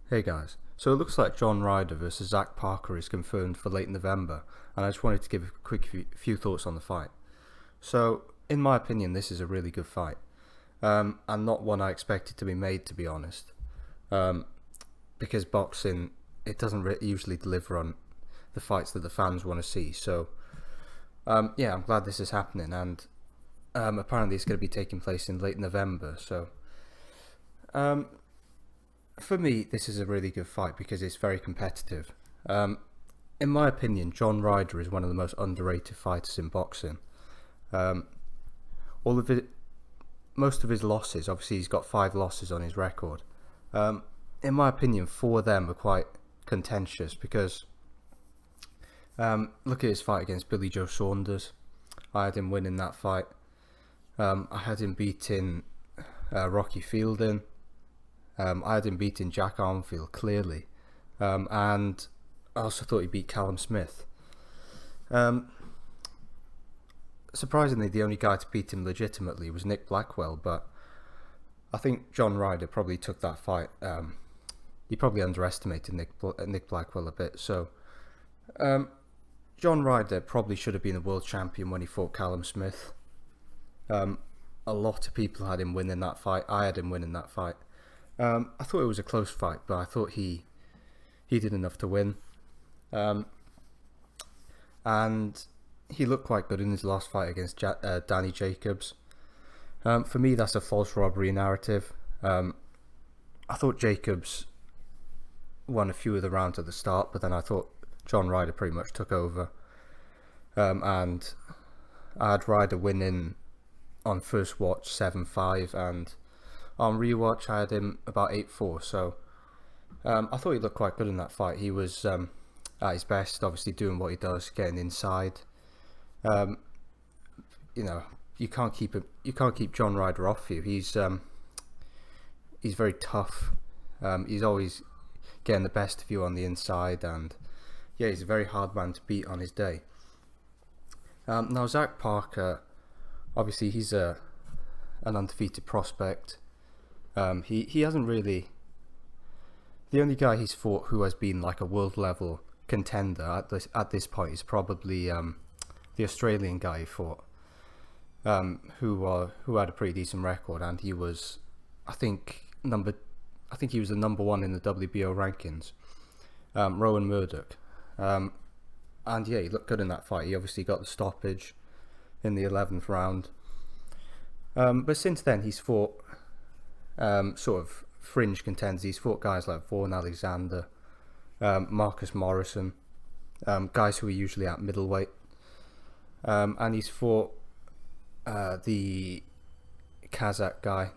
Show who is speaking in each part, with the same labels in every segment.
Speaker 1: Hey guys, so it looks like John Ryder versus Zach Parker is confirmed for late November, and I just wanted to give a quick few thoughts on the fight. So, in my opinion, this is a really good fight, and not one I expected to be made, to be honest, um, because boxing, it doesn't usually deliver on the fights that the fans want to see. So, yeah, I'm glad this is happening, and apparently it's going to be taking place in late November. So, um, for me, this is a really good fight because it's very competitive. In my opinion, John Ryder is one of the most underrated fighters in boxing. Um, all of it, most of his losses, obviously he's got 5 losses on his record. In my opinion, 4 of them are quite contentious because look at his fight against Billy Joe Saunders. I had him winning that fight. I had him beating Rocky Fielding. I had him beating Jack Armfield clearly, and I also thought he beat Callum Smith. Surprisingly, the only guy to beat him legitimately was Nick Blackwell, but I think John Ryder probably took that fight. He probably underestimated Nick Blackwell a bit. So John Ryder probably should have been a world champion when he fought Callum Smith. A lot of people had him winning that fight. I had him winning that fight. I thought it was a close fight, but I thought he did enough to win. And he looked quite good in his last fight against Danny Jacobs. For me, that's a false robbery narrative. I thought Jacobs won a few of the rounds at the start, but then I thought John Ryder pretty much took over. And I had Ryder winning on first watch 7-5, and on rewatch I had him about 8-4. So I thought he looked quite good in that fight. He was at his best, obviously doing what he does, getting inside. You can't keep John Ryder off you. He's very tough. He's always getting the best of you on the inside, and yeah, he's a very hard man to beat on his day. Now Zach Parker, obviously he's an undefeated prospect. He hasn't really. The only guy he's fought who has been like a world level contender at this point is probably the Australian guy he fought, who had a pretty decent record, and he was, I think he was the number 1 in the WBO rankings. Rowan Murdoch, and yeah, he looked good in that fight. He obviously got the stoppage in the 11th round. But since then, he's fought sort of fringe contenders. He's fought guys like Vaughan Alexander, Marcus Morrison, guys who are usually at middleweight, and he's fought the Uzbek guy.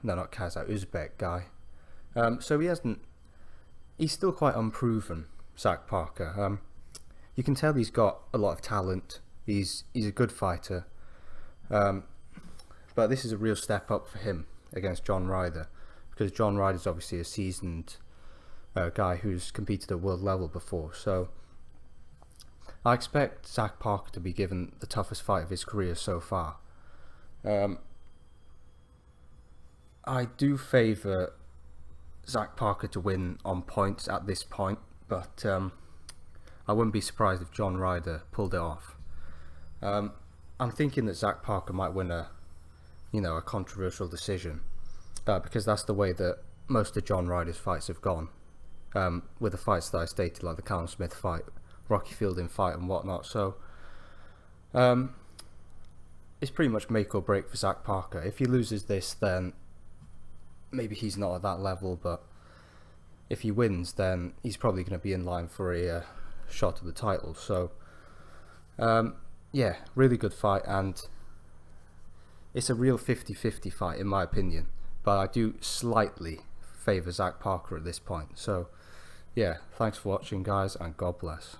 Speaker 1: So he's still quite unproven, Zach Parker. You can tell he's got a lot of talent. He's a good fighter, but this is a real step up for him against John Ryder, because John Ryder's obviously a seasoned guy who's competed at world level before. So I expect Zach Parker to be given the toughest fight of his career so far. I do favour Zach Parker to win on points at this point, but I wouldn't be surprised if John Ryder pulled it off. I'm thinking that Zach Parker might win a controversial decision, because that's the way that most of John Ryder's fights have gone, with the fights that I stated, like the Callum Smith fight, Rocky Fielding fight and whatnot. So it's pretty much make or break for Zach Parker. If he loses this, then maybe he's not at that level, but if he wins, then he's probably going to be in line for a shot at the title. So yeah, really good fight, and it's a real 50-50 fight in my opinion, but I do slightly favour Zach Parker at this point. So yeah, thanks for watching guys, and God bless.